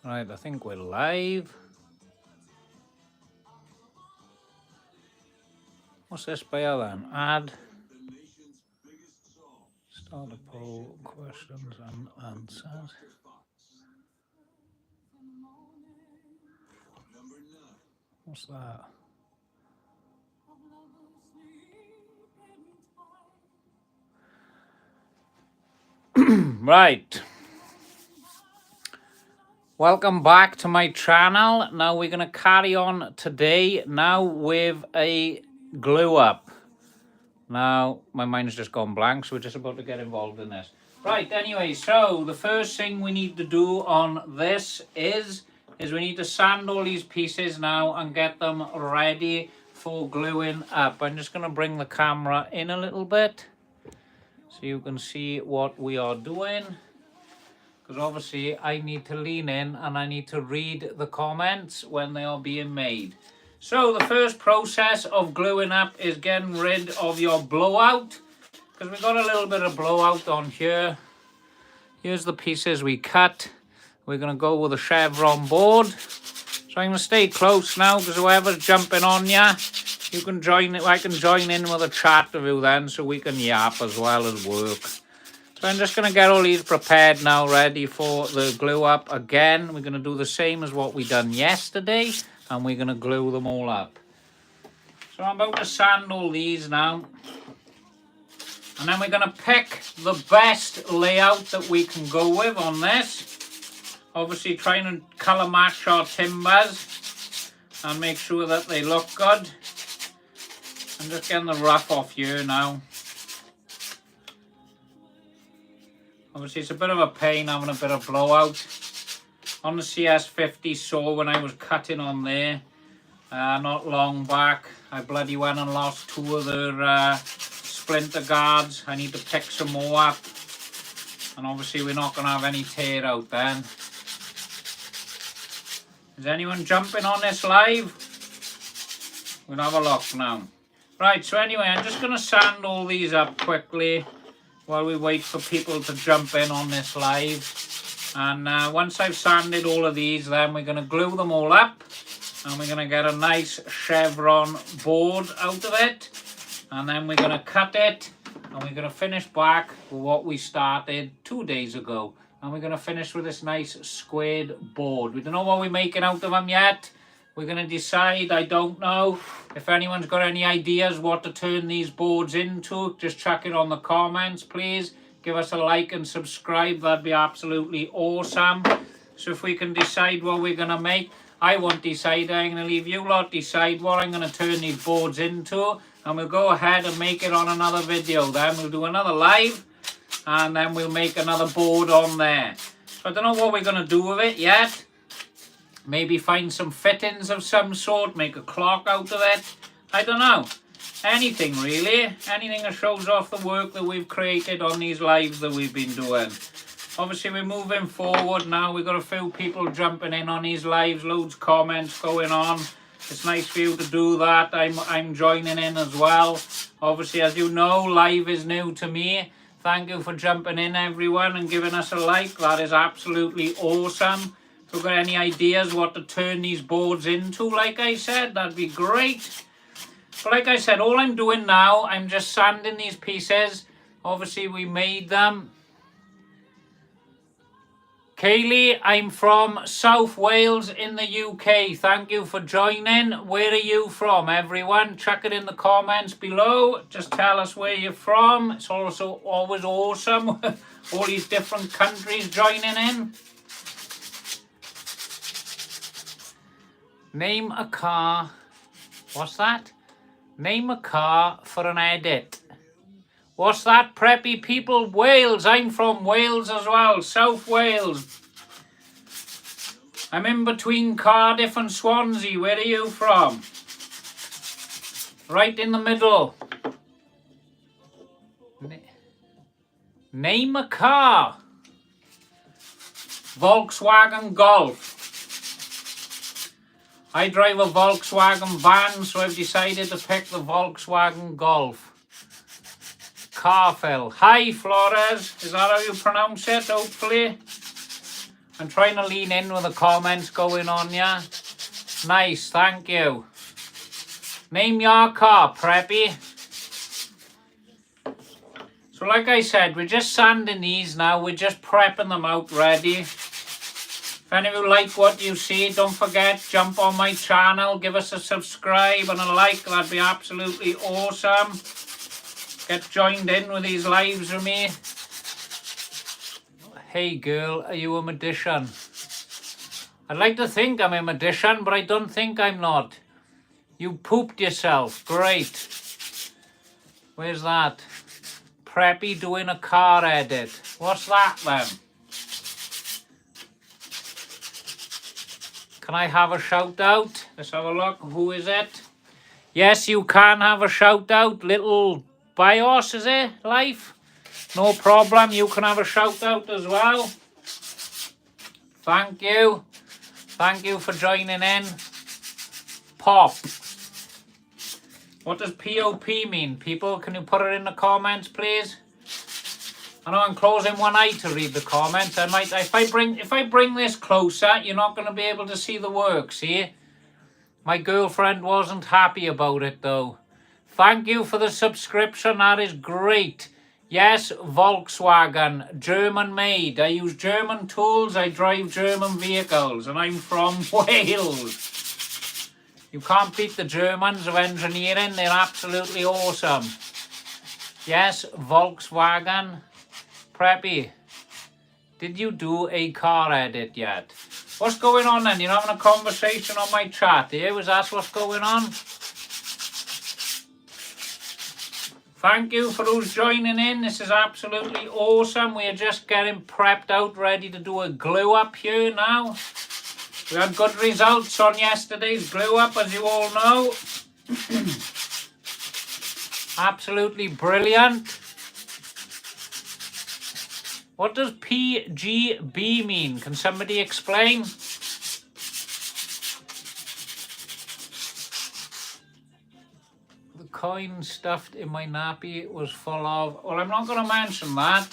Right, I think we're live. What's this bio then? Add. Start a poll, questions and answers. What's that? Right. Welcome back to my channel. Now we're going to carry on today now with a glue up. Now my mind's just gone blank, so we're just about to get involved in this. Right, anyway, so the first thing we need to do on this is we need to sand all these pieces now and get them ready for gluing up. I'm just going to bring the camera in a little bit so you can see what we are doing, because obviously I need to lean in and I need to read the comments when they are being made. So the first process of gluing up is getting rid of your blowout, because we've got a little bit of blowout on here. Here's the pieces we cut. We're going to go with a chevron board. So I'm going to stay close now, because whoever's jumping on you can join it. I can join in with a chat with you then, so we can yap as well as work. So I'm just going to get all these prepared now, ready for the glue up again. We're going to do the same as what we done yesterday, and we're going to glue them all up. So I'm about to sand all these now. And then we're going to pick the best layout that we can go with on this. Obviously trying to colour match our timbers and make sure that they look good. I'm just getting the rough off here now. Obviously it's a bit of a pain having a bit of blowout. On the CS50 saw when I was cutting on there not long back, I bloody went and lost two of their splinter guards. I need to pick some more up, and obviously we're not going to have any tear out then. Is anyone jumping on this live? We'll have a look now. Right, so anyway, I'm just going to sand all these up quickly while we wait for people to jump in on this live. And once I've sanded all of these, then we're going to glue them all up, and we're going to get a nice chevron board out of it. And then we're going to cut it, and we're going to finish back with what we started 2 days ago. And we're going to finish with this nice squared board. We don't know what we're making out of them yet. We're going to decide. I don't know. If anyone's got any ideas what to turn these boards into, just chuck it on the comments, please. Give us a like and subscribe. That'd be absolutely awesome. So if we can decide what we're going to make, I won't decide. I'm going to leave you lot decide what I'm going to turn these boards into. And we'll go ahead and make it on another video. Then we'll do another live, and then we'll make another board on there. So I don't know what we're going to do with it yet. Maybe find some fittings of some sort, make a clock out of it. I don't know. Anything really. Anything that shows off the work that we've created on these lives that we've been doing. Obviously we're moving forward now. We've got a few people jumping in on these lives, loads of comments going on. It's nice for you to do that. I'm joining in as well. Obviously, as you know, live is new to me. Thank you for jumping in, everyone, and giving us a like. That is absolutely awesome. If you've got any ideas what to turn these boards into, like I said, that'd be great. But like I said, all I'm doing now, I'm just sanding these pieces. Obviously, we made them. Kaylee, I'm from South Wales in the UK. Thank you for joining. Where are you from, everyone? Chuck it in the comments below. Just tell us where you're from. It's also always awesome. All these different countries joining in. Name a car. What's that? Name a car for an edit. What's that, preppy people? Wales. I'm from Wales as well. South Wales. I'm in between Cardiff and Swansea. Where are you from? Right in the middle. Name a car. Volkswagen Golf. I drive a Volkswagen van, so I've decided to pick the Volkswagen Golf. Carfell. Hi, Flores. Is that how you pronounce it, hopefully? I'm trying to lean in with the comments going on, yeah? Nice, thank you. Name your car, Preppy. So like I said, we're just sanding these now. We're just prepping them out ready. If any of you like what you see, don't forget, jump on my channel, give us a subscribe and a like. That'd be absolutely awesome. Get joined in with these lives with me. Hey girl, are you a magician? I'd like to think I'm a magician, but I don't think I'm not. You pooped yourself. Great. Where's that? Preppy doing a car edit. What's that then? Can I have a shout out? Let's have a look. Who is it? Yes, you can have a shout out. Little BIOS, is it? Life? No problem. You can have a shout out as well. Thank you. Thank you for joining in. Pop. What does POP mean, people? Can you put it in the comments, please? I know I'm closing one eye to read the comments. I might, if I bring this closer, you're not going to be able to see the work, see? My girlfriend wasn't happy about it, though. Thank you for the subscription. That is great. Yes, Volkswagen, German made. I use German tools, I drive German vehicles, and I'm from Wales. You can't beat the Germans of engineering, they're absolutely awesome. Yes, Volkswagen. Preppy, did you do a car edit yet? What's going on then? You're having a conversation on my chat here? Was that what's going on? Thank you for those joining in. This is absolutely awesome. We are just getting prepped out, ready to do a glue up here now. We had good results on yesterday's glue up, as you all know. Absolutely brilliant. What does PGB mean? Can somebody explain? Coin stuffed in my nappy was full of... Well, I'm not going to mention that.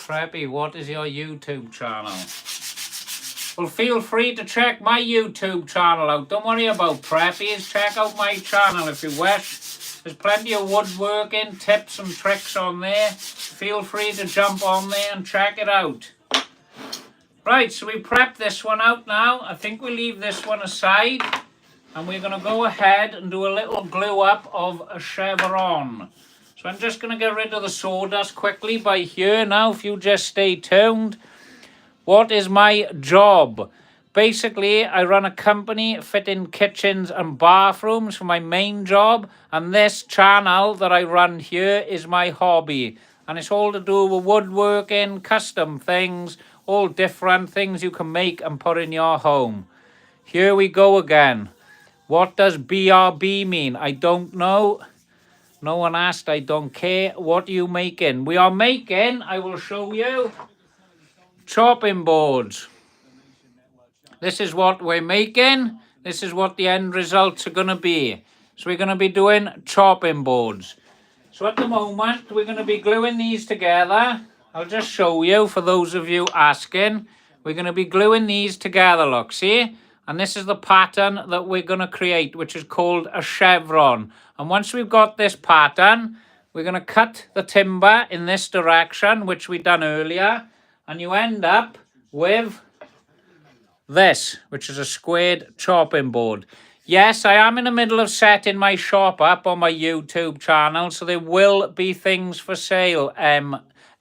Preppy, what is your YouTube channel? Well, feel free to check my YouTube channel out. Don't worry about Preppies. Check out my channel if you wish. There's plenty of woodworking tips and tricks on there. Feel free to jump on there and check it out. Right, so we prep this one out now. I think we'll leave this one aside. And we're going to go ahead and do a little glue up of a chevron. So I'm just going to get rid of the sawdust quickly by here now, if you just stay tuned. What is my job? Basically, I run a company fitting kitchens and bathrooms for my main job. And this channel that I run here is my hobby. And it's all to do with woodworking, custom things, all different things you can make and put in your home. Here we go again. What does BRB mean? I don't know. No one asked, I don't care. What are you making? We are making, I will show you, chopping boards. This is what we're making. This is what the end results are going to be. So we're going to be doing chopping boards. So at the moment, we're going to be gluing these together. I'll just show you for those of you asking. We're going to be gluing these together, look, see? And this is the pattern that we're going to create, which is called a chevron. And once we've got this pattern, we're going to cut the timber in this direction, which we done earlier. And you end up with this, which is a squared chopping board. Yes, I am in the middle of setting my shop up on my YouTube channel, so there will be things for sale,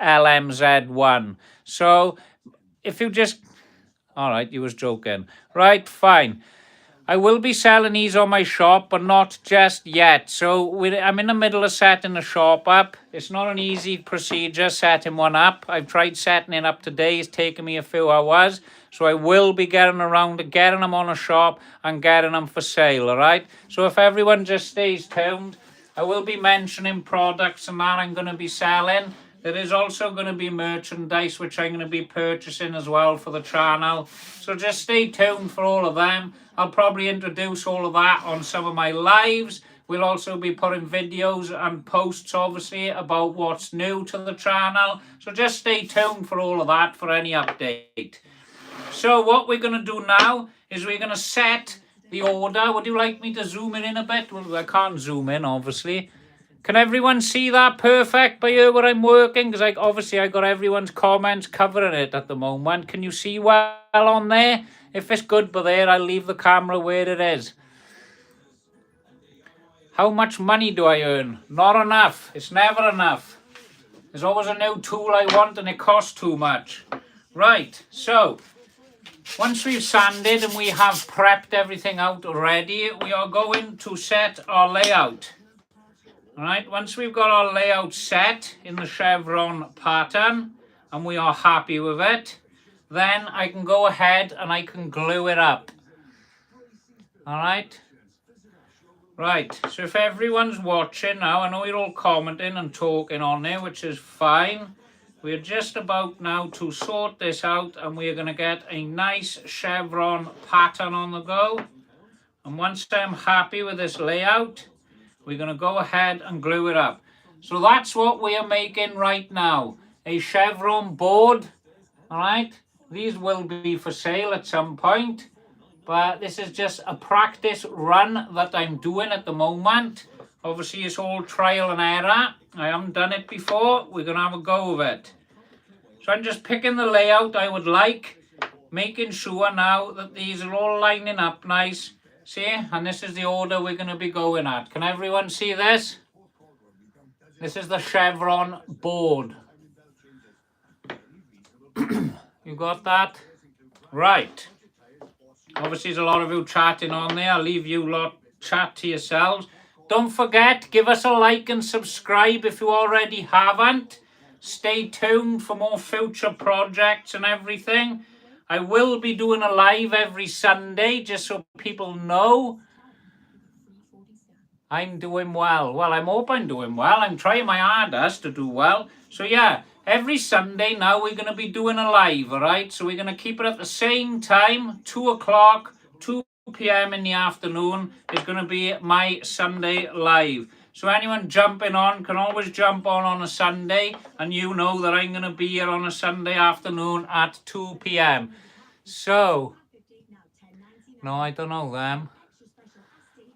LMZ1. So if you just... All right, you was joking. Right, fine. I will be selling these on my shop, but not just yet. So I'm in the middle of setting the shop up. It's not an easy procedure setting one up. I've tried setting it up today. It's taken me a few hours. So I will be getting around to getting them on a shop and getting them for sale, all right? So if everyone just stays tuned, I will be mentioning products and that I'm going to be selling. There is also going to be merchandise which I'm going to be purchasing as well for the channel. So just stay tuned for all of them. I'll probably introduce all of that on some of my lives We'll also be putting videos and posts, obviously, about what's new to the channel. So just stay tuned for all of that for any update. So what we're going to do now is we're going to set the order. Would you like me to zoom in a bit? Well, I can't zoom in, obviously. Can everyone see that perfect by here where I'm working? Because obviously I got everyone's comments covering it at the moment. Can you see well on there? If it's good by there, I'll leave the camera where it is. How much money do I earn? Not enough. It's never enough. There's always a new tool I want and it costs too much. Right, so once we've sanded and we have prepped everything out already, we are going to set our layout. Alright, once we've got our layout set in the chevron pattern and we are happy with it, then I can go ahead and I can glue it up. Alright. Right, so if everyone's watching now, I know you're all commenting and talking on there, which is fine. We're just about now to sort this out and we're going to get a nice chevron pattern on the go. And once I'm happy with this layout, we're going to go ahead and glue it up. So that's what we are making right now. A chevron board. Alright. These will be for sale at some point. But this is just a practice run that I'm doing at the moment. Obviously it's all trial and error. I haven't done it before. We're going to have a go of it. So I'm just picking the layout I would like. Making sure now that these are all lining up nice. See, and this is the order we're going to be going at. Can everyone see this? This is the chevron board. You got that? Right. Obviously, there's a lot of you chatting on there. I'll leave you lot chat to yourselves. Don't forget, give us a like and subscribe if you already haven't. Stay tuned for more future projects and everything. I will be doing a live every Sunday, just so people know I'm doing well. Well, I hope I'm doing well. I'm trying my hardest to do well. So yeah, every Sunday now we're going to be doing a live, all right? So we're going to keep it at the same time, 2 o'clock, 2 p.m. in the afternoon is going to be my Sunday live. So anyone jumping on can always jump on a Sunday, and you know that I'm going to be here on a Sunday afternoon at 2 p.m. So, no, I don't know them.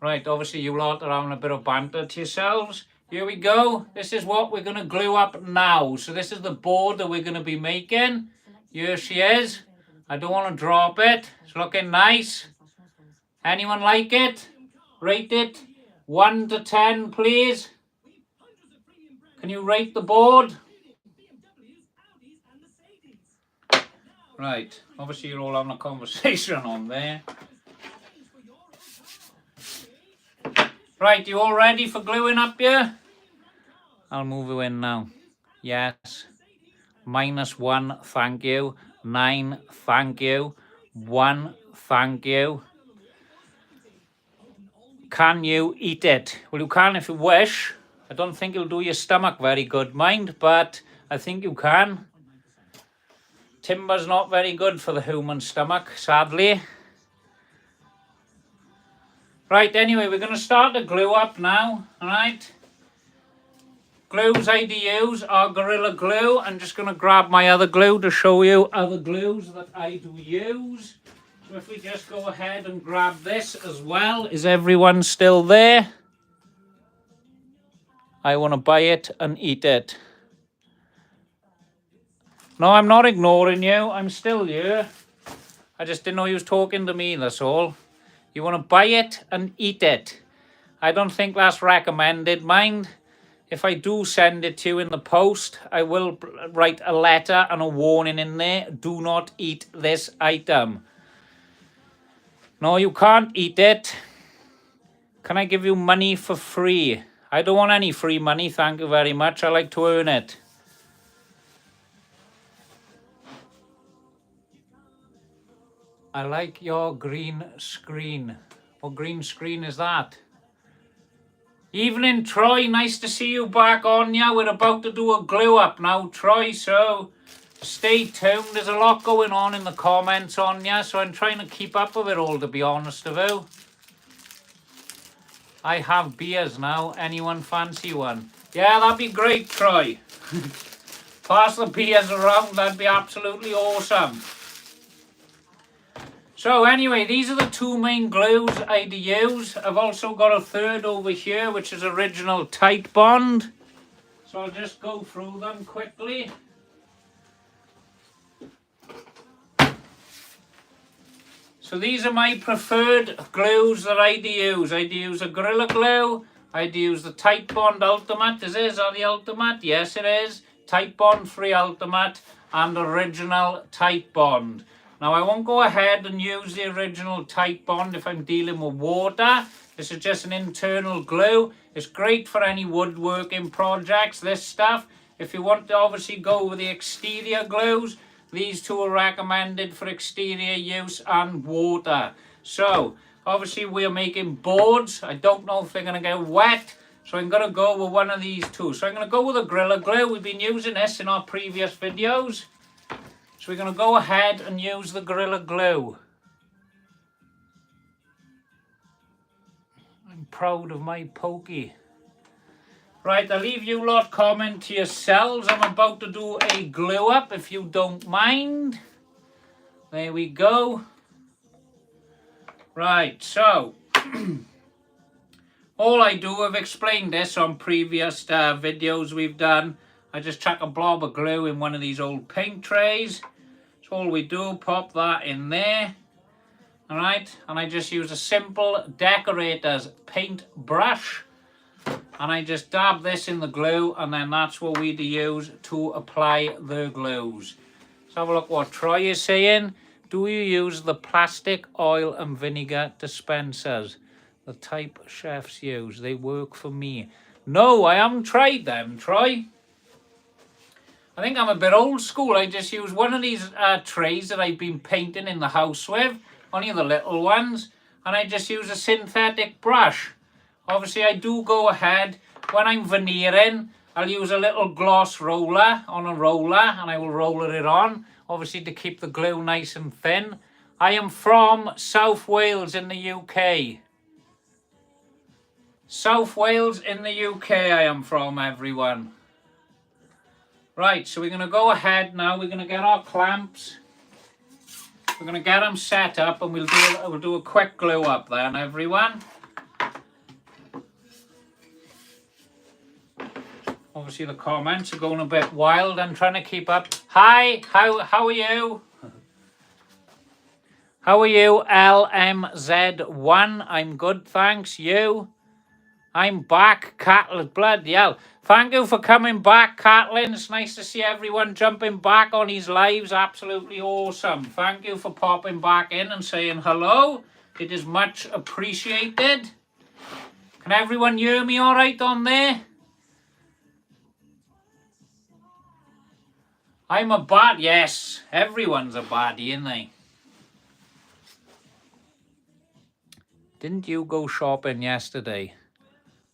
Right, obviously you lot are having a bit of banter to yourselves. Here we go. This is what we're going to glue up now. So this is the board that we're going to be making. Here she is. I don't want to drop it. It's looking nice. Anyone like it? Rate it 1 to 10, please. Can you rate the board? Right. Obviously you're all having a conversation on there. Right, you all ready for gluing up here? I'll move you in now. Yes. -1, thank you. 9, thank you. 1, thank you. Can you eat it? Well, you can if you wish. I don't think it'll do your stomach very good, mind, but I think you can. Timber's not very good for the human stomach, sadly. Right, anyway, we're going to start to glue up now, alright? Glues I do use are Gorilla Glue. I'm just going to grab my other glue to show you other glues that I do use. So if we just go ahead and grab this as well. Is everyone still there? I want to buy it and eat it. No, I'm not ignoring you. I'm still here. I just didn't know you was talking to me, that's all. You want to buy it and eat it. I don't think that's recommended, mind. If I do send it to you in the post, I will write a letter and a warning in there. Do not eat this item. No, you can't eat it. Can I give you money for free? I don't want any free money, thank you very much. I like to earn it. I like your green screen. What green screen is that? Evening, Troy. Nice to see you back on ya. We're about to do a glue up now, Troy, so stay tuned. There's a lot going on in the comments on ya, so I'm trying to keep up with it all, to be honest with you. I have beers now. Anyone fancy one? Yeah, that'd be great, Troy. Pass the beers around, that'd be absolutely awesome. So anyway, these are the two main glues I'd use. I've also got a third over here, which is original Titebond. So I'll just go through them quickly. So these are my preferred glues that I'd use. I'd use a Gorilla Glue. I'd use the Titebond Ultimate. Is that the Ultimate? Yes, it is. Titebond 3 Ultimate and original Titebond. Now I won't go ahead and use the original Titebond if I'm dealing with water. This is just an internal glue. It's great for any woodworking projects, this stuff. If you want to obviously go with the exterior glues, these two are recommended for exterior use and water. So obviously we're making boards. I don't know if they're going to get wet. So I'm going to go with one of these two. So I'm going to go with a Gorilla Glue. We've been using this in our previous videos. So we're going to go ahead and use the Gorilla Glue. I'm proud of my pokey. Right, I'll leave you lot comment to yourselves. I'm about to do a glue up if you don't mind. There we go. Right, so all I do, I've explained this on previous videos we've done. I just chuck a blob of glue in one of these old paint trays. So all we do, pop that in there. Alright, and I just use a simple decorator's paint brush. And I just dab this in the glue, and then that's what we'd use to apply the glues. Let's have a look what Troy is saying. Do you use the plastic oil and vinegar dispensers? The type chefs use. They work for me. No, I haven't tried them, Troy. I think I'm a bit old school. I just use one of these trays that I've been painting in the house with. Only the little ones. And I just use a synthetic brush. Obviously, I do go ahead, when I'm veneering, I'll use a little gloss roller on a roller, and I will roller it on, obviously to keep the glue nice and thin. I am from South Wales in the UK. South Wales in the UK I am from, everyone. Right, so we're going to go ahead now, we're going to get our clamps. We're going to get them set up, and we'll do a quick glue up then, everyone. Obviously the comments are going a bit wild. I'm trying to keep up. Hi, how are you? How are you, LMZ1? I'm good, thanks. You? I'm back, Catlin. Bloody hell. Thank you for coming back, Catlin. It's nice to see everyone jumping back on these lives. Absolutely awesome. Thank you for popping back in and saying hello. It is much appreciated. Can everyone hear me all right on there? I'm a bad, yes, everyone's a baddie, isn't they? Didn't you go shopping yesterday?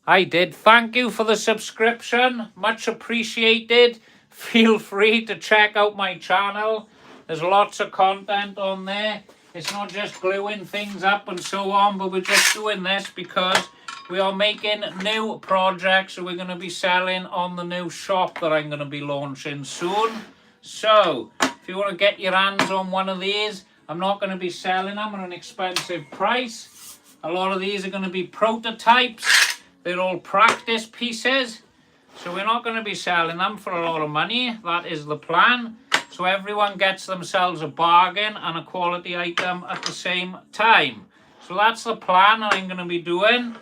I did. Thank you for the subscription. Much appreciated. Feel free to check out my channel. There's lots of content on there. It's not just gluing things up and so on, but we're just doing this because we are making new projects that we're going to be selling on the new shop that I'm going to be launching soon. So, if you want to get your hands on one of these, I'm not going to be selling them at an expensive price. A lot of these are going to be prototypes. They're all practice pieces. So we're not going to be selling them for a lot of money. That is the plan. So everyone gets themselves a bargain and a quality item at the same time. So that's the plan I'm going to be doing.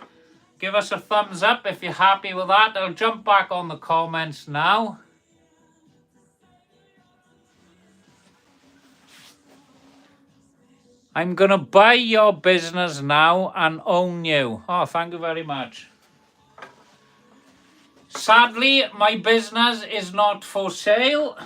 Give us a thumbs up if you're happy with that. I'll jump back on the comments now. I'm going to buy your business now and own you. Oh, thank you very much. Sadly, my business is not for sale.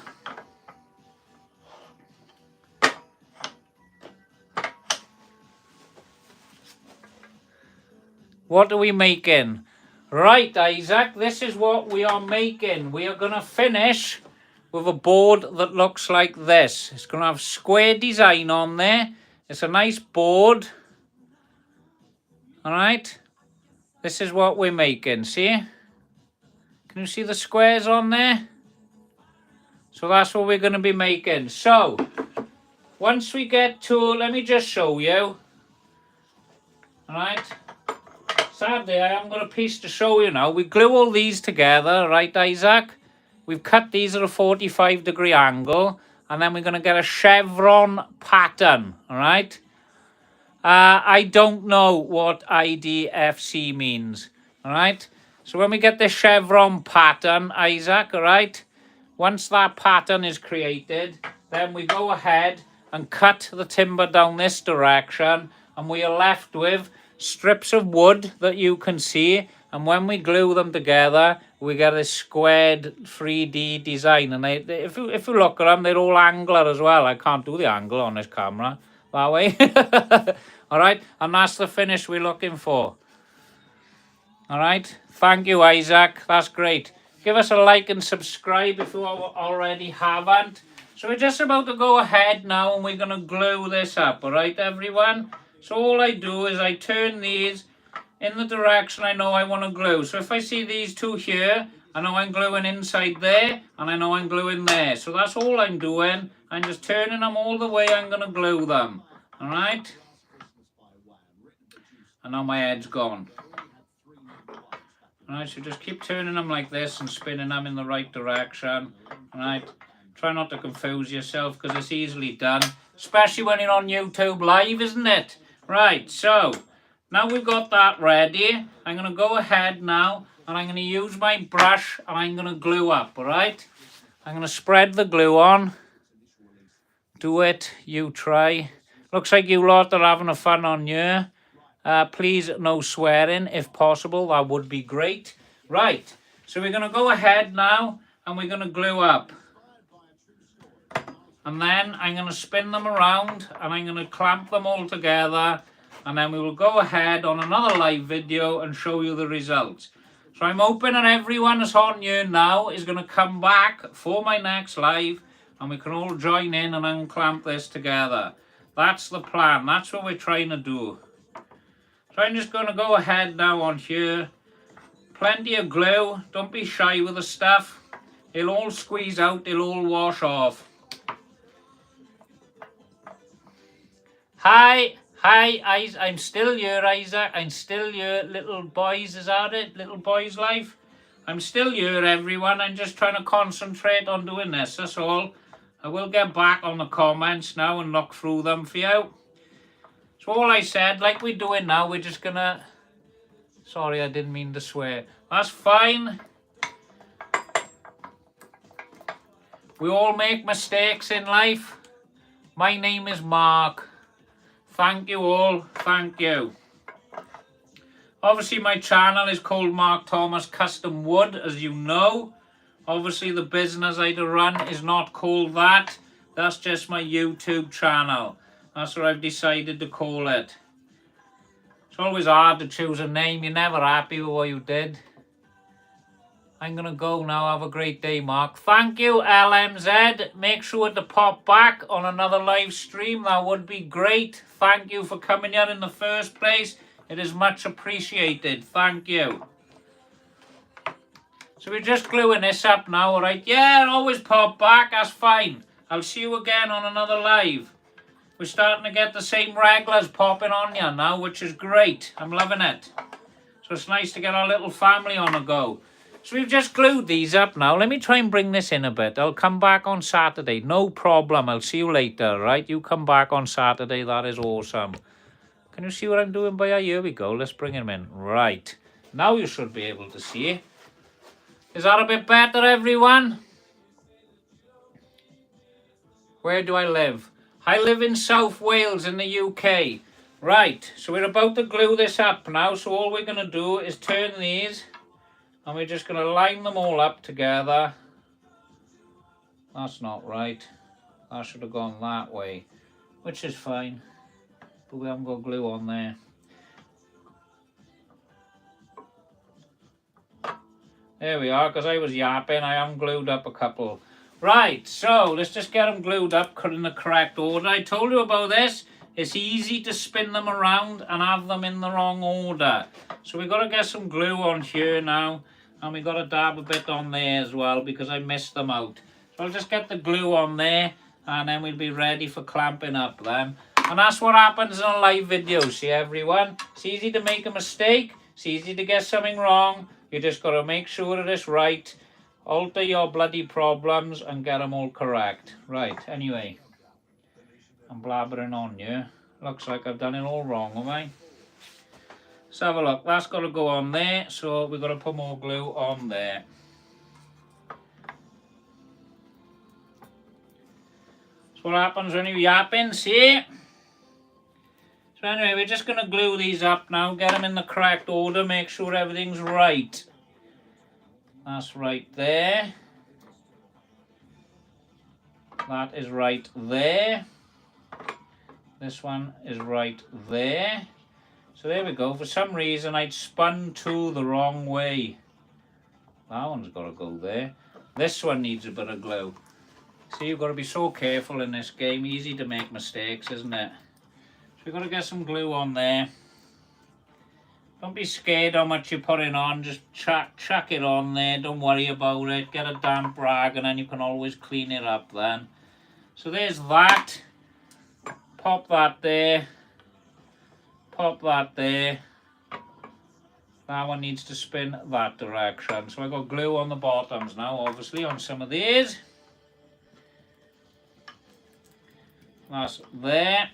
What are we making? Right, Isaac, this is what we are making. We are going to finish with a board that looks like this. It's going to have square design on there. It's a nice board. All right. This is what we're making, see? Can you see the squares on there? So that's what we're going to be making. So, once we get to, let me just show you. Alright? Sadly, I haven't got a piece to show you now. We glue all these together, right, Isaac? We've cut these at a 45-degree angle, and then we're going to get a chevron pattern, alright? I don't know what IDFC means, alright? So when we get the chevron pattern, Isaac, alright? Once that pattern is created, then we go ahead and cut the timber down this direction, and we are left with strips of wood that you can see, and when we glue them together, we get a squared 3D design. And if you look at them, they're all angular as well. I can't do the angle on this camera that way. All right, and that's the finish we're looking for. All right, thank you, Isaac. That's great. Give us a like and subscribe if you already haven't. So we're just about to go ahead now, and we're going to glue this up. All right, everyone. So all I do is I turn these in the direction I know I want to glue. So if I see these two here, I know I'm gluing inside there, and I know I'm gluing there. So that's all I'm doing. I'm just turning them all the way I'm going to glue them. All right? And now my head's gone. All right, so just keep turning them like this and spinning them in the right direction. All right? Try not to confuse yourself because it's easily done. Especially when you're on YouTube Live, isn't it? Right, so now we've got that ready. I'm going to go ahead now and I'm going to use my brush and I'm going to glue up, all right? I'm going to spread the glue on. Do it, you try. Looks like you lot are having a fun on here. Please, no swearing if possible. That would be great. Right, so we're going to go ahead now and we're going to glue up. And then I'm going to spin them around and I'm going to clamp them all together. And then we will go ahead on another live video and show you the results. So I'm hoping that everyone that's on here now is going to come back for my next live. And we can all join in and unclamp this together. That's the plan. That's what we're trying to do. So I'm just going to go ahead now on here. Plenty of glue. Don't be shy with the stuff. It'll all squeeze out. It'll all wash off. Hi, I'm still here, Isaac. I'm still here, little boys, is that it? Little boys' life? I'm still here, everyone. I'm just trying to concentrate on doing this, that's all. I will get back on the comments now and look through them for you. So all I said, like we're doing now, we're just gonna... Sorry, I didn't mean to swear. That's fine. We all make mistakes in life. My name is Mark. Thank you all. Thank you. Obviously, my channel is called Mark Thomas Custom Wood, as you know. Obviously, the business I run is not called that. That's just my YouTube channel. That's what I've decided to call it. It's always hard to choose a name. You're never happy with what you did. I'm going to go now. Have a great day, Mark. Thank you, LMZ. Make sure to pop back on another live stream. That would be great. Thank you for coming here in the first place. It is much appreciated. Thank you. So we're just gluing this up now, all right? Yeah, always pop back. That's fine. I'll see you again on another live. We're starting to get the same regulars popping on here now, which is great. I'm loving it. So it's nice to get our little family on a go. So we've just glued these up now. Let me try and bring this in a bit. I'll come back on Saturday. No problem. I'll see you later, right? You come back on Saturday. That is awesome. Can you see what I'm doing by here? Here we go. Let's bring him in. Right. Now you should be able to see. Is that a bit better, everyone? Where do I live? I live in South Wales in the UK. Right. So we're about to glue this up now. So all we're going to do is turn these. And we're just going to line them all up together. That's not right. That should have gone that way. Which is fine. But we haven't got glue on there. There we are, because I was yapping. I haven't glued up a couple. Right, so let's just get them glued up in the correct order. I told you about this. it's easy to spin them around and have them in the wrong order. So we've got to get some glue on here now, and we've got to dab a bit on there as well because I missed them out. So I'll just get the glue on there, and then we'll be ready for clamping up then. And that's what happens in a live video, see everyone? It's easy to make a mistake, it's easy to get something wrong. You just got to make sure that it's right, alter your bloody problems and get them all correct. Right, anyway. I'm blabbering on you. Looks like I've done it all wrong, have I? Let's have a look. That's got to go on there, so we've got to put more glue on there. That's what happens when you're yapping, see? So anyway, we're just going to glue these up now, get them in the correct order, make sure everything's right. That's right there. That is right there. This one is right there. So there we go. For some reason I'd spun two the wrong way. That one's got to go there. This one needs a bit of glue. See, you've got to be so careful in this game. Easy to make mistakes, isn't it? So we've got to get some glue on there. Don't be scared how much you're putting on. Just chuck it on there. Don't worry about it. Get a damp rag and then you can always clean it up then. So there's that. Pop that there. Pop that there. That one needs to spin that direction. So I got glue on the bottoms now, obviously, on some of these. That's there.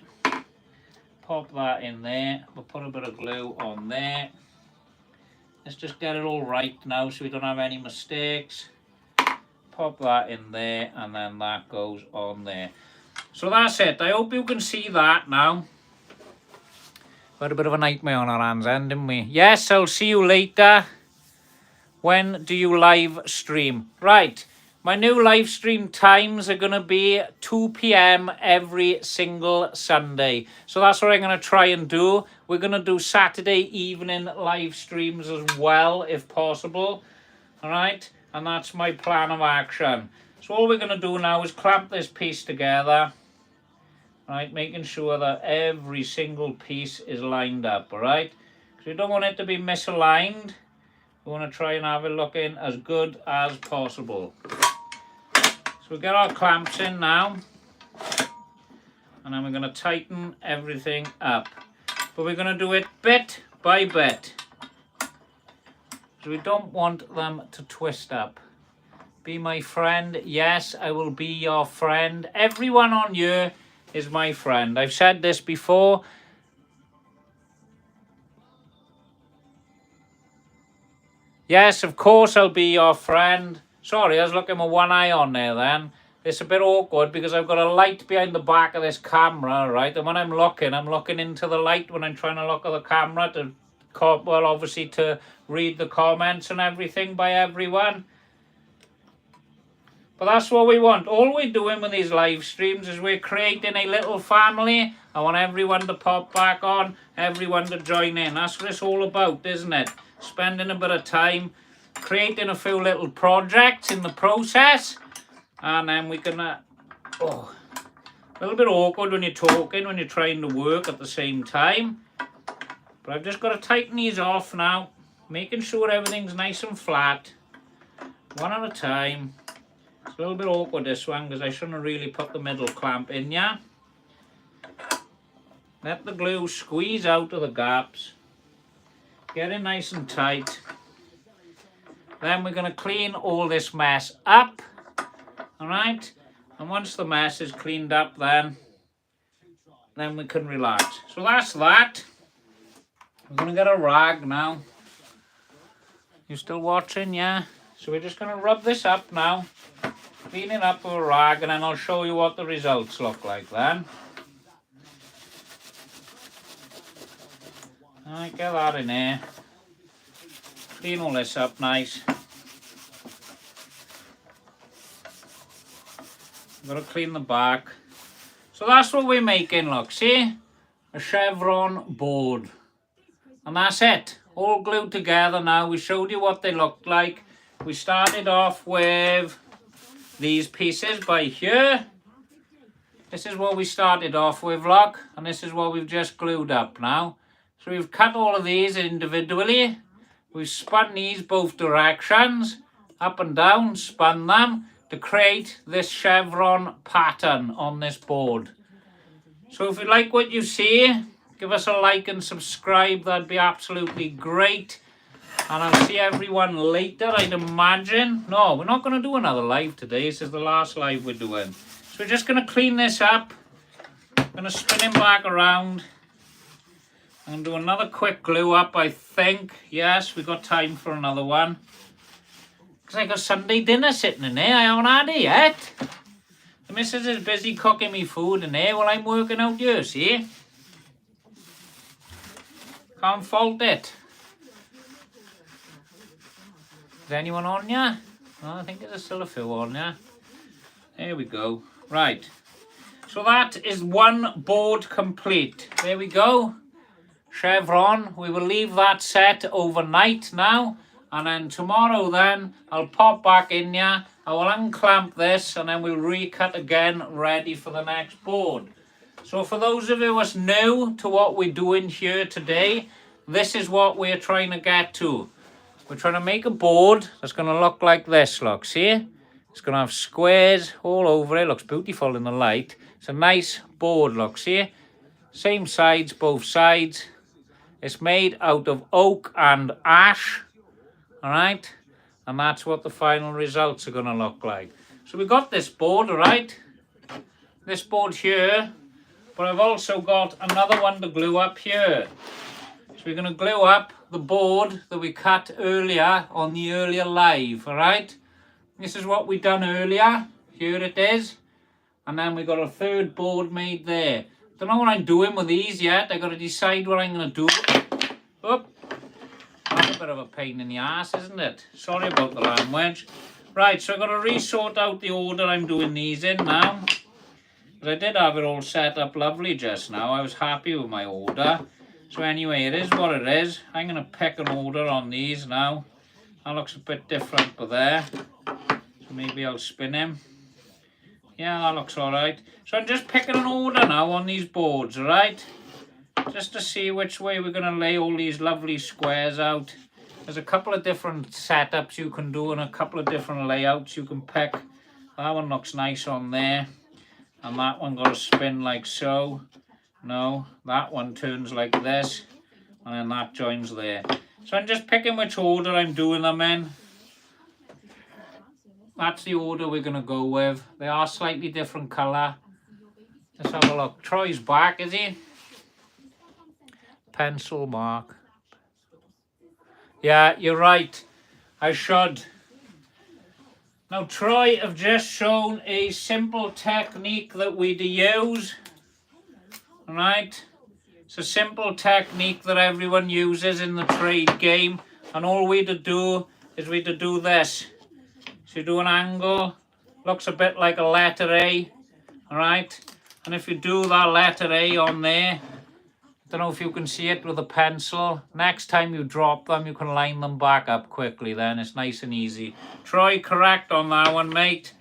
Pop that in there. We'll put a bit of glue on there. Let's just get it all right now so we don't have any mistakes. Pop that in there and then that goes on there. So that's it. I hope you can see that now. We had a bit of a nightmare on our hands then, didn't we? Yes, I'll see you later. When do you live stream? Right. My new live stream times are going to be 2 p.m. every single Sunday. So that's what I'm going to try and do. We're going to do Saturday evening live streams as well, if possible. All right? And that's my plan of action. So all we're going to do now is clamp this piece together. Right, making sure that every single piece is lined up, all right? Because we don't want it to be misaligned. We want to try and have it looking as good as possible. So we get our clamps in now. And then we're going to tighten everything up. But we're going to do it bit by bit. So we don't want them to twist up. Be my friend. Yes, I will be your friend. Everyone on here is my friend. I've said this before. Yes, of course I'll be your friend. Sorry, I was looking with one eye on there then. It's a bit awkward because I've got a light behind the back of this camera, right? And when I'm looking into the light when I'm trying to look at the camera to, well, obviously to read the comments and everything by everyone. But that's what we want. All we're doing with these live streams is we're creating a little family. I want everyone to pop back on, everyone to join in. That's what it's all about, isn't it? Spending a bit of time, creating a few little projects in the process. And then we can... a little bit awkward when you're talking, when you're trying to work at the same time. But I've just got to tighten these off now. Making sure everything's nice and flat. One at a time. It's a little bit awkward this one because I shouldn't have really put the middle clamp in yet. Let the glue squeeze out of the gaps. Get it nice and tight. Then we're going to clean all this mess up. Alright? And once the mess is cleaned up then we can relax. So that's that. We're going to get a rag now. You still watching? Yeah? So we're just going to rub this up now. Clean it up with a rag and then I'll show you what the results look like then. Alright, get that in there. Clean all this up nice. Got to clean the back. So that's what we're making, look, see? A chevron board. And that's it. All glued together now. We showed you what they looked like. We started off with these pieces by here. This is what we started off with, look, and this is what we've just glued up now. So we've cut all of these individually. We've spun these both directions, up and down, spun them to create this chevron pattern on this board. So if you like what you see, give us a like and subscribe. That'd be absolutely great. And I'll see everyone later, I'd imagine. No, we're not going to do another live today. This is the last live we're doing. So we're just going to clean this up. I'm going to spin him back around. I'm going to do another quick glue up, I think. Yes, we've got time for another one. Because I got Sunday dinner sitting in there. I haven't had it yet. The missus is busy cooking me food in there while I'm working out here, see? Can't fault it. Is anyone on ya? No, I think there's still a few on ya. There we go. Right. So that is one board complete. There we go. Chevron. We will leave that set overnight now. And then tomorrow then, I'll pop back in ya. I will unclamp this and then we'll recut again, ready for the next board. So for those of you who's new to what we're doing here today, this is what we're trying to get to. We're trying to make a board that's going to look like this, look, see? It's going to have squares all over it. Looks beautiful in the light. It's a nice board, look, see? Same sides, both sides. It's made out of oak and ash, all right? And that's what the final results are going to look like. So we got this board, all right? This board here, but I've also got another one to glue up here. So we're going to glue up the board that we cut earlier on the earlier live, all right? This is what we done earlier. Here it is. And then we got a third board made there. Don't know what I'm doing with these yet. I got to decide what I'm going to do. Oop. That's a bit of a pain in the ass, isn't it? Sorry about the language. Right, so I've got to resort out the order I'm doing these in now. But I did have it all set up lovely just now. I was happy with my order. So anyway, it is what it is. I'm going to pick an order on these now. That looks a bit different but there. So maybe I'll spin him. Yeah, that looks alright. So I'm just picking an order now on these boards, alright? Just to see which way we're going to lay all these lovely squares out. There's a couple of different setups you can do and a couple of different layouts you can pick. That one looks nice on there. And that one got to spin like so. No, that one turns like this. And then that joins there. So I'm just picking which order I'm doing them in. That's the order we're going to go with. They are slightly different colour. Let's have a look. Troy's back, is he? Pencil mark. Yeah, you're right. I should. Now, Troy have just shown a simple technique that we'd use. Alright? It's a simple technique that everyone uses in the trade game. And all we'd do is we'd do this. So you do an angle, looks a bit like a letter A, alright? And if you do that letter A on there, don't know if you can see it with a pencil. Next time you drop them, you can line them back up quickly then. It's nice and easy. Troy, correct on that one, mate.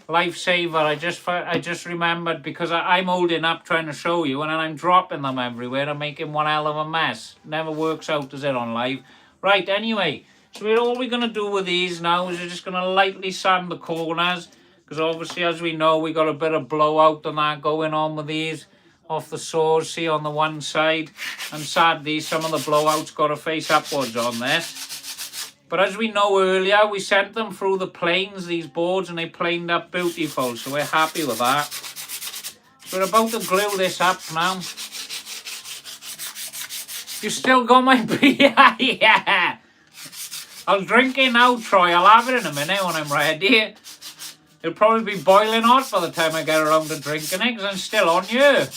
Lifesaver, I just remembered because I'm holding up trying to show you and then I'm dropping them everywhere and making one hell of a mess. Never works out, does it, on live? Right, anyway. So all we're going to do with these now is we're just going to lightly sand the corners. Because obviously, as we know, we got a bit of blowout and that going on with these off the saws, see, on the one side. And sadly, some of the blowouts got to face upwards on this. But as we know earlier, we sent them through the planes, these boards, and they planed up beautiful. So we're happy with that. So we're about to glue this up now. You still got my beer? Yeah! I'll drink it now, Troy. I'll have it in a minute when I'm ready. It'll probably be boiling hot by the time I get around to drinking it, because I'm still on you.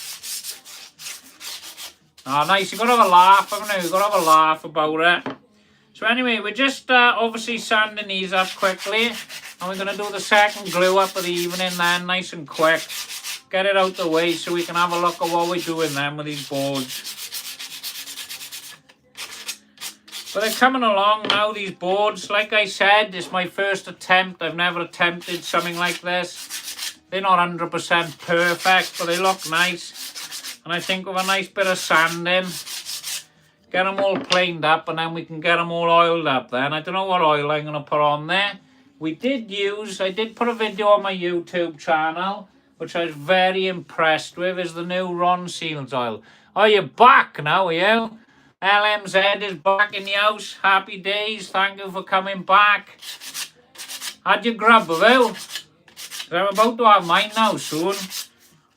Oh, nice. You've got to have a laugh, haven't you? You've got to have a laugh about it. So anyway, we're just obviously sanding these up quickly. And we're going to do the second glue up of the evening then, nice and quick. Get it out the way so we can have a look at what we're doing then with these boards. But they're coming along now, these boards. Like I said, it's my first attempt. I've never attempted something like this. They're not 100% perfect, but they look nice. And I think with a nice bit of sanding, get them all planed up, and then we can get them all oiled up then. I don't know what oil I'm going to put on there. I did put a video on my YouTube channel, which I was very impressed with, is the new Ronseals oil. Oh, you're back now, are you? LMZ is back in the house. Happy days. Thank you for coming back. Had your grub with you? I'm about to have mine now soon.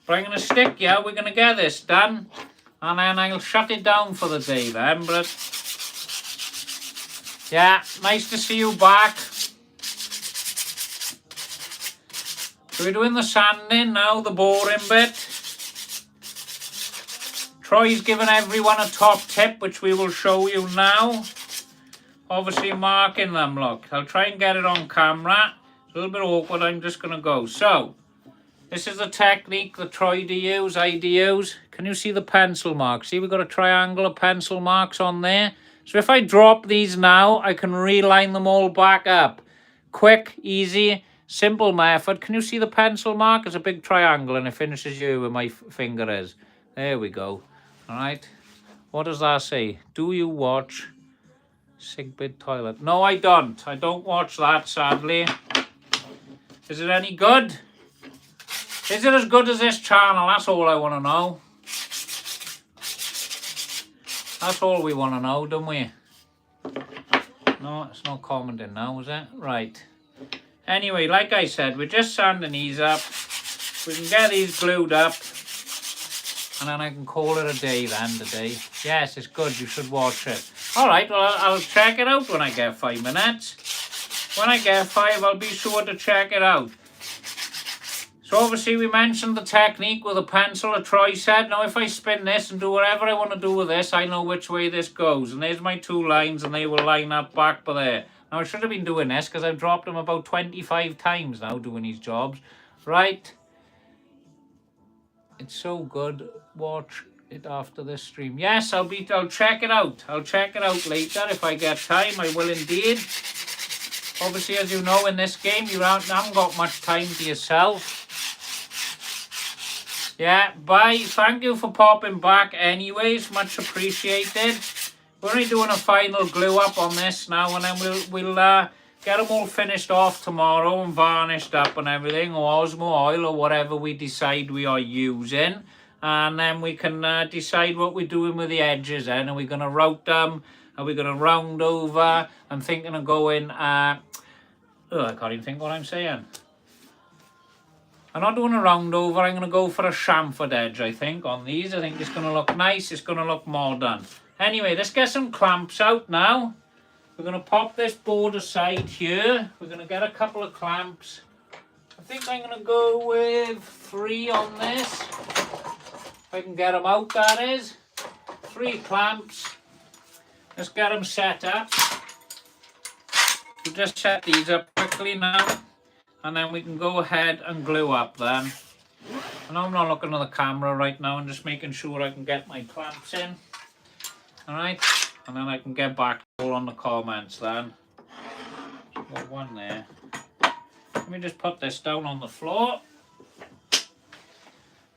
But I'm going to stick you. We're going to get this done. And then I'll shut it down for the day then. But yeah, nice to see you back. So we're doing the sanding now, the boring bit. Troy's given everyone a top tip, which we will show you now. Obviously marking them, look. I'll try and get it on camera. It's a little bit awkward, I'm just going to go. So, this is the technique that Troy use, I use. Can you see the pencil marks? See, we've got a triangle of pencil marks on there. So if I drop these now, I can reline them all back up. Quick, easy, simple method. Can you see the pencil mark? It's a big triangle and it finishes you where my finger is. There we go. All right. What does that say? Do you watch Sigbid Toilet? No, I don't. I don't watch that, sadly. Is it any good? Is it as good as this channel? That's all I want to know. That's all we want to know, don't we? No, it's not commenting now, is it? Right. Anyway, like I said, we're just sanding these up. We can get these glued up. And then I can call it a day then today. Yes, it's good. You should watch it. All right, well, I'll check it out when I get 5 minutes. When I get 5, I'll be sure to check it out. So obviously we mentioned the technique with a pencil, as Troy said. Now if I spin this and do whatever I want to do with this, I know which way this goes. And there's my 2 lines and they will line up back by there. Now I should have been doing this because I've dropped them about 25 times now doing these jobs. Right. It's so good. Watch it after this stream. Yes, I'll check it out. I'll check it out later if I get time. I will indeed. Obviously, as you know, in this game, you haven't got much time to yourself. Yeah, bye. Thank you for popping back anyways. Much appreciated. We're only doing a final glue up on this now, and then we'll get them all finished off tomorrow and varnished up and everything, or Osmo oil or whatever we decide we are using. And then we can decide what we're doing with the edges then. Are we going to route them? Are we going to round over? I'm thinking of going... I can't even think what I'm saying. I'm not doing a round over. I'm going to go for a chamfered edge, I think, on these. I think it's going to look nice. It's going to look modern. Anyway, let's get some clamps out now. We're going to pop this board aside here. We're going to get a couple of clamps. I think I'm going to go with 3 on this. If I can get them out, that is. 3 clamps. Let's get them set up. We'll just set these up quickly now. And then we can go ahead and glue up then. And I'm not looking at the camera right now. I'm just making sure I can get my clamps in. Alright. And then I can get back all on the comments then. Got one there. Let me just put this down on the floor.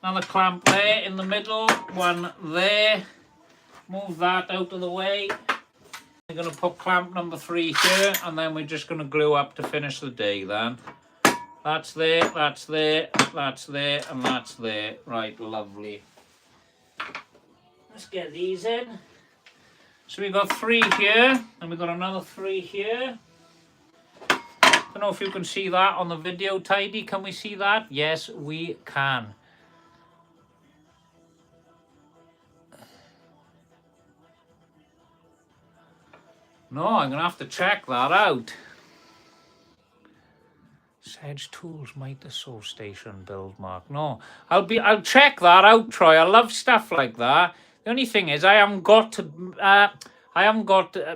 Another clamp there in the middle. One there. Move that out of the way. We're going to put clamp number 3 here. And then we're just going to glue up to finish the day then. That's there, that's there, that's there, and that's there. Right, lovely. Let's get these in. So we've got 3 here, and we've got another 3 here. Don't know if you can see that on the video, Tidy. Can we see that? Yes, we can. No, I'm going to have to check that out. Sedge Tools might the sew station build, Mark. No, I'll check that out, Troy. I love stuff like that. The only thing is I haven't got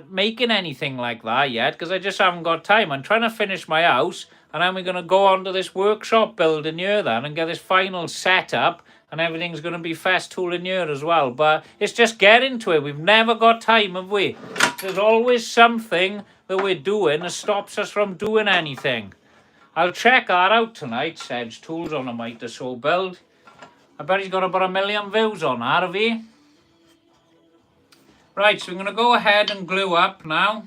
making anything like that yet because I just haven't got time. I'm trying to finish my house and then we're going to go on to this workshop building here then and get this final setup and everything's going to be Festool here as well. But it's just getting to it. We've never got time, have we? There's always something that we're doing that stops us from doing anything. I'll check that out tonight. Sedge Tools on a Mitre Saw build. I bet he's got about 1 million views on that, have he? Right, so I'm going to go ahead and glue up now.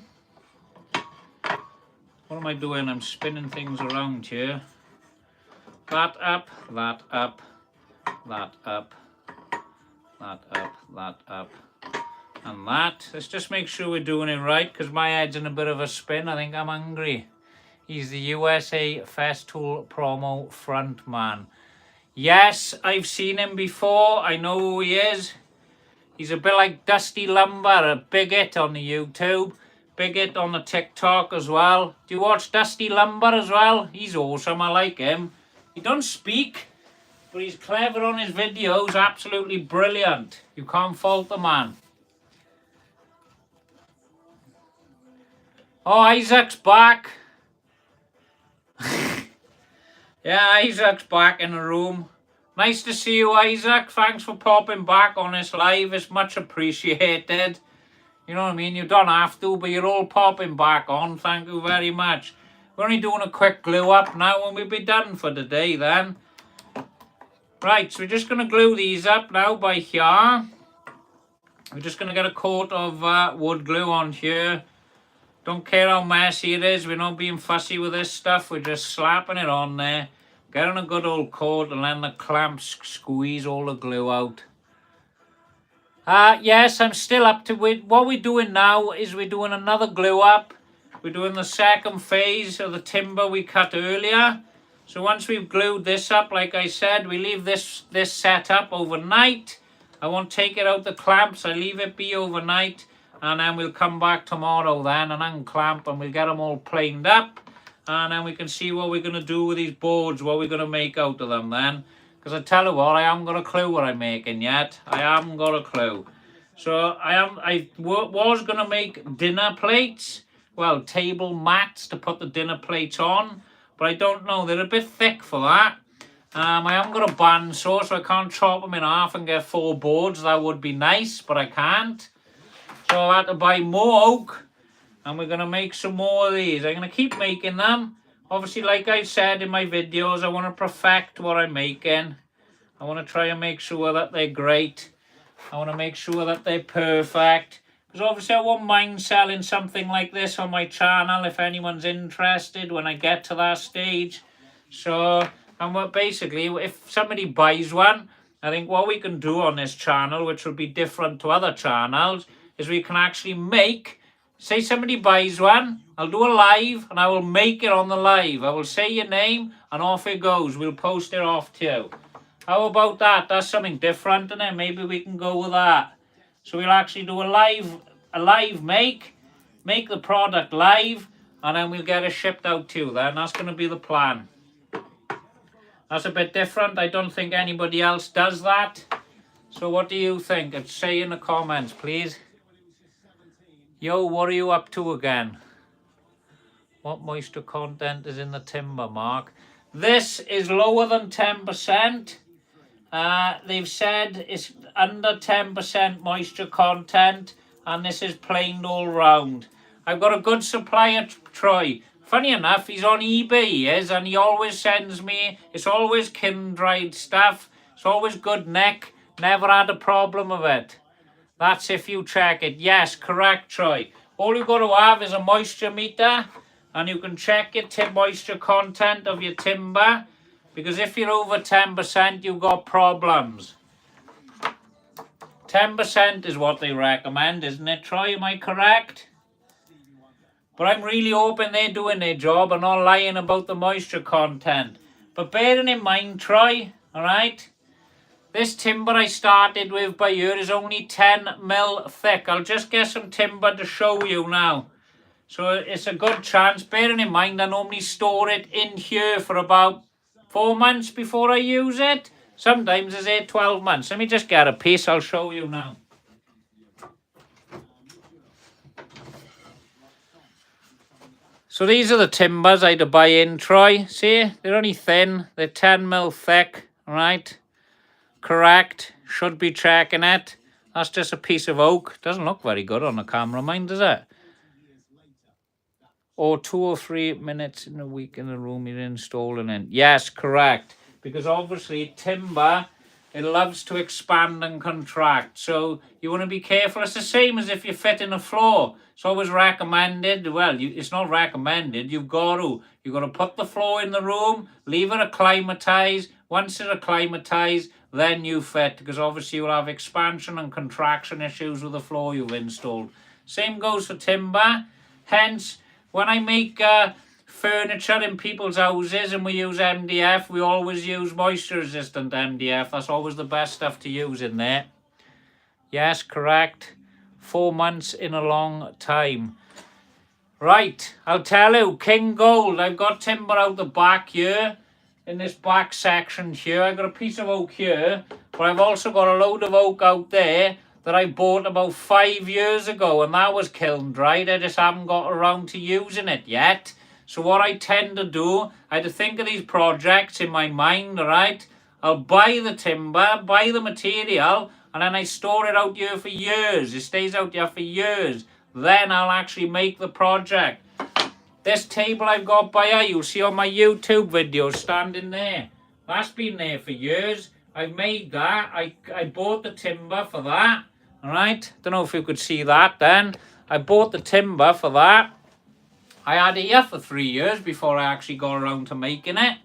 What am I doing? I'm spinning things around here. That up, that up, that up, that up, that up, and that. Let's just make sure we're doing it right, because my head's in a bit of a spin. I think I'm hungry. He's the USA Festool promo front man. Yes, I've seen him before. I know who he is. He's a bit like Dusty Lumber, a big hit on the YouTube. Big hit on the TikTok as well. Do you watch Dusty Lumber as well? He's awesome. I like him. He don't speak, but he's clever on his videos. Absolutely brilliant. You can't fault the man. Oh, Isaac's back. Yeah, Isaac's back in the room. Nice to see you, Isaac. Thanks for popping back on this live. It's much appreciated. You know what I mean? You don't have to, but you're all popping back on. Thank you very much. We're only doing a quick glue up now and we'll be done for the day then. Right, so we're just going to glue these up now by here. We're just going to get a coat of wood glue on here. Don't care how messy it is. We're not being fussy with this stuff. We're just slapping it on there. Get on a good old coat and then the clamps squeeze all the glue out. Yes, I'm still up to it. What we're doing now is we're doing another glue up. We're doing the second phase of the timber we cut earlier. So once we've glued this up, like I said, we leave this set up overnight. I won't take it out the clamps. I leave it be overnight. And then we'll come back tomorrow then and unclamp and we'll get them all planed up. And then we can see what we're going to do with these boards, what we're going to make out of them then. Because I tell you what, I haven't got a clue what I'm making yet. I haven't got a clue. So I was going to make dinner plates. Well, table mats to put the dinner plates on. But I don't know, they're a bit thick for that. I haven't got a bandsaw, so I can't chop them in half and get 4 boards. That would be nice, but I can't. So I had to buy more oak. And we're going to make some more of these. I'm going to keep making them. Obviously, like I said in my videos, I want to perfect what I'm making. I want to try and make sure that they're great. I want to make sure that they're perfect. Because obviously I won't mind selling something like this on my channel if anyone's interested when I get to that stage. So, and basically, if somebody buys one, I think what we can do on this channel, which will be different to other channels, is we can actually make... Say somebody buys one, I'll do a live and I will make it on the live. I will say your name and off it goes. We'll post it off to you. How about that? That's something different, and then maybe we can go with that. So we'll actually do a live make the product live, and then we'll get it shipped out to you then. That's going to be the plan. That's a bit different. I don't think anybody else does that. So what do you think? Say in the comments, please. Yo, what are you up to again? What moisture content is in the timber, Mark? This is lower than 10%. They've said it's under 10% moisture content, and this is planed all round. I've got a good supplier, Troy. Funny enough, he's on eBay, he is, and he always sends me, it's always kiln-dried stuff. It's always good neck. Never had a problem with it. That's if you check it. Yes, correct, Troy. All you've got to have is a moisture meter, and you can check your moisture content of your timber, because if you're over 10%, you've got problems. 10% is what they recommend, isn't it, Troy? Am I correct? But I'm really hoping they're doing their job and not lying about the moisture content. But bearing in mind, Troy, all right? This timber I started with by here is only 10 mil thick. I'll just get some timber to show you now. So it's a good chance. Bearing in mind, I normally store it in here for about 4 months before I use it. Sometimes it's 8, 12 months. Let me just get a piece. I'll show you now. So these are the timbers I had to buy in, Troy. See, they're only thin. They're 10 mil thick, all right? Correct. Should be checking it. That's just a piece of oak. Doesn't look very good on the camera, mind, does it? or 2 or 3 minutes in a week in the room you're installing in. Yes, correct. Because obviously timber, it loves to expand and contract. So you want to be careful. It's the same as if you're fitting a floor. It's always recommended. Well, it's not recommended. You've got to put the floor in the room, leave it acclimatise. Once it's acclimatise, then you fit. Because obviously you'll have expansion and contraction issues with the floor you've installed. Same goes for timber. Hence, when I make furniture in people's houses and we use MDF, we always use moisture resistant MDF. That's always the best stuff to use in there. Yes, correct. 4 months in a long time. Right, I'll tell you, King Gold. I've got timber out the back here, in this back section here. I've got a piece of oak here, but I've also got a load of oak out there that I bought about 5 years ago, and that was kiln dried. I just haven't got around to using it yet. So what I tend to do, I had to think of these projects in my mind, alright? I'll buy the timber, buy the material, and then I store it out here for years. It stays out here for years. Then I'll actually make the project. This table I've got by here, you'll see on my YouTube videos standing there. That's been there for years. I've made that. I bought the timber for that. Alright, don't know if you could see that then. I bought the timber for that. I had it here for 3 years before I actually got around to making it.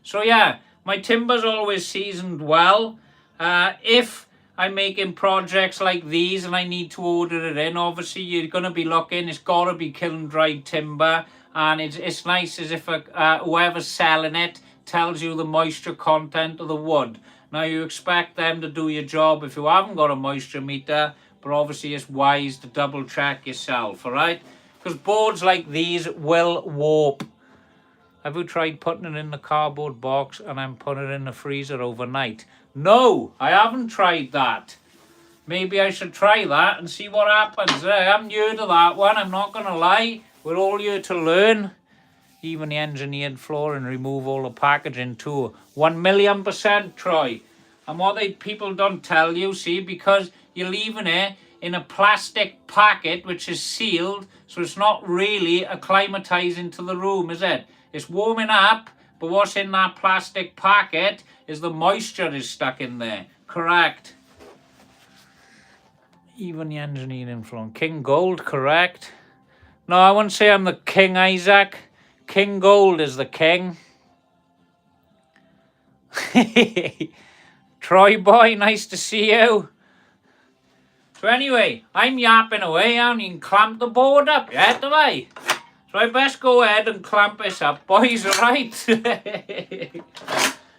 So yeah, my timber's always seasoned well. If I'm making projects like these and I need to order it in, obviously you're going to be looking, it's got to be kiln dried timber. And it's nice as if whoever's selling it tells you the moisture content of the wood. Now you expect them to do your job if you haven't got a moisture meter, but obviously it's wise to double check yourself, alright? Because boards like these will warp. Have you tried putting it in the cardboard box and then putting it in the freezer overnight? No, I haven't tried that. Maybe I should try that and see what happens. I haven't heard of that one, I'm not going to lie. We're all here to learn. Even the engineered flooring, remove all the packaging too. 1,000,000%, Troy. And what people don't tell you, see, because you're leaving it in a plastic packet which is sealed, so it's not really acclimatizing to the room, is it? It's warming up, but what's in that plastic packet is the moisture is stuck in there. Correct. Even the engineering flooring. King Gold, correct. No, I wouldn't say I'm the king, Isaac. King Gold is the king. Troy boy, nice to see you. So anyway, I'm yapping away. I haven't even clamped the board up yet, have I? So I best go ahead and clamp this up, boys, alright?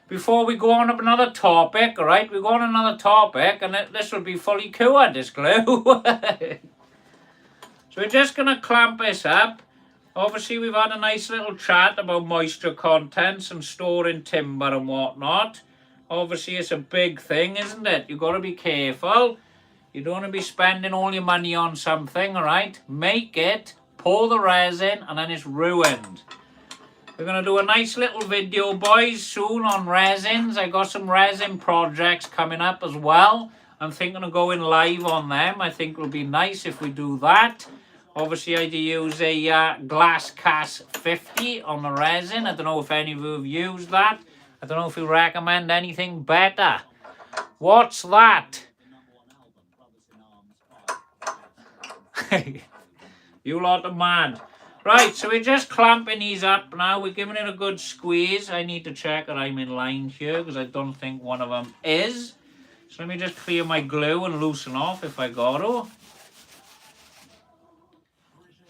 Before we go on to another topic, alright? We go on another topic, and this will be fully cured, this glue. So we're just going to clamp this up. Obviously, we've had a nice little chat about moisture contents and storing timber and whatnot. Obviously, it's a big thing, isn't it? You've got to be careful. You don't want to be spending all your money on something, all right? Make it, pour the resin, and then it's ruined. We're going to do a nice little video, boys, soon on resins. I got some resin projects coming up as well. I'm thinking of going live on them. I think it will be nice if we do that. Obviously, I do use a Glass Cast 50 on the resin. I don't know if any of you have used that. I don't know if you recommend anything better. What's that? You lot are mad. Right, so we're just clamping these up now. We're giving it a good squeeze. I need to check that I'm in line here because I don't think one of them is. So let me just clear my glue and loosen off if I got to.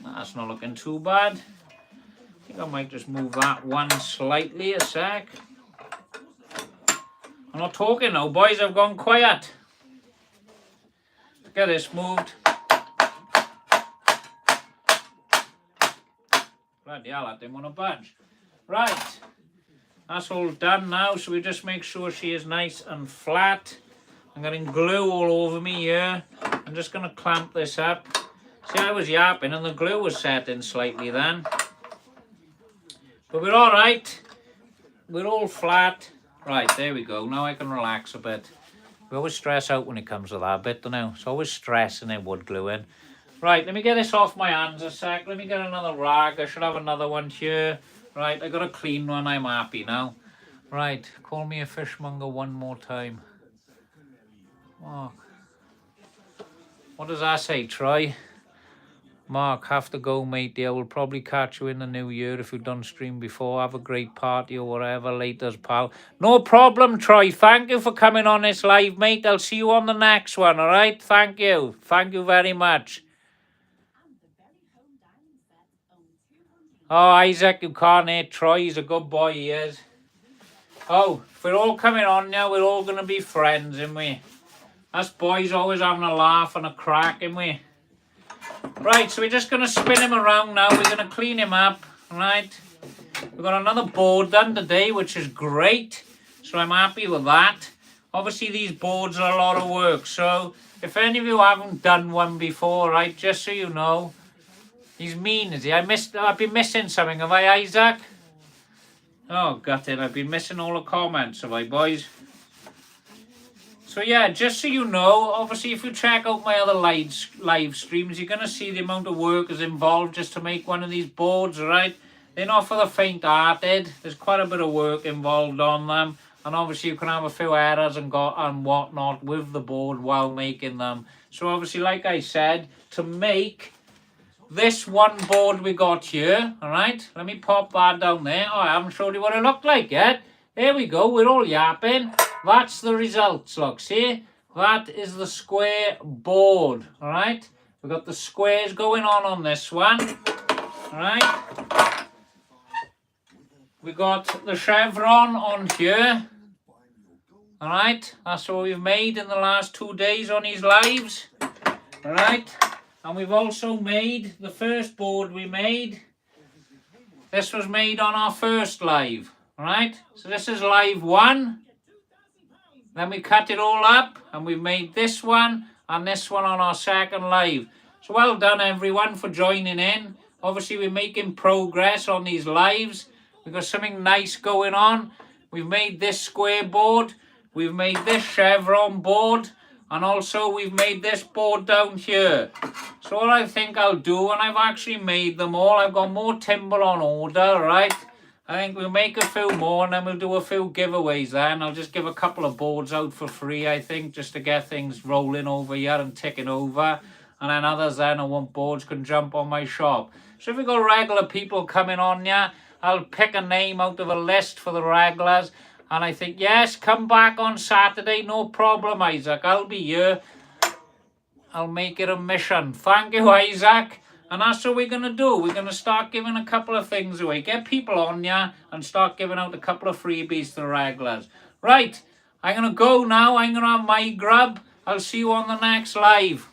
That's not looking too bad. I think I might just move that one slightly a sec. I'm not talking now, boys. I've gone quiet. Get this moved. Bloody hell, that didn't want to budge. Right. That's all done now, so we just make sure she is nice and flat. I'm getting glue all over me here. I'm just going to clamp this up. See, I was yapping and the glue was setting slightly then. But we're all right. We're all flat. Right, there we go. Now I can relax a bit. We always stress out when it comes to that bit, don't we? It's always stressing it, wood gluing. Right, let me get this off my hands a sec. Let me get another rag. I should have another one here. Right, I got a clean one. I'm happy now. Right, call me a fishmonger one more time. Mark. What does that say, Troy? Mark, have to go, matey. I will probably catch you in the new year if you've done stream before. Have a great party or whatever. Laters, pal. No problem, Troy. Thank you for coming on this live, mate. I'll see you on the next one, all right? Thank you. Thank you very much. Oh, Isaac, you can't hate Troy. He's a good boy, he is. Oh, if we're all coming on now, we're all going to be friends, ain't we? Us boys always having a laugh and a crack, ain't we? Right, so we're just going to spin him around now. We're going to clean him up, right? We've got another board done today, which is great. So I'm happy with that. Obviously, these boards are a lot of work. So if any of you haven't done one before, right, just so you know, he's mean, is he? I've been missing something, have I, Isaac? Oh, got it. I've been missing all the comments, have I, boys? So yeah, just so you know, obviously if you check out my other live streams, you're going to see the amount of work is involved just to make one of these boards, right? They're not for the faint-hearted. There's quite a bit of work involved on them. And obviously you can have a few errors and whatnot with the board while making them. So obviously, like I said, to make this one board we got here, all right? Let me pop that down there. Oh, I haven't showed you what it looked like yet. There we go. We're all yapping. That's the results, look, see? That is the square board, all right? We've got the squares going on this one, all right? We got the chevron on here, all right? That's what we've made in the last 2 days on these lives, all right? And we've also made the first board we made. This was made on our first live, all right? So this is live 1. Then we cut it all up and we made this one and this one on our second live. So well done everyone for joining in. Obviously we're making progress on these lives. We've got something nice going on. We've made this square board. We've made this chevron board. And also we've made this board down here. So what I think I'll do, and I've actually made them all. I've got more timber on order, right? I think we'll make a few more and then we'll do a few giveaways then. I'll just give a couple of boards out for free, I think, just to get things rolling over here and ticking over. And then others then who want boards can jump on my shop. So if we've got regular people coming on here, I'll pick a name out of a list for the regulars. And I think, yes, come back on Saturday, no problem, Isaac. I'll be here. I'll make it a mission. Thank you, Isaac. And that's what we're going to do. We're going to start giving a couple of things away. Get people on ya and start giving out a couple of freebies to the regulars. Right, I'm going to go now. I'm going to have my grub. I'll see you on the next live.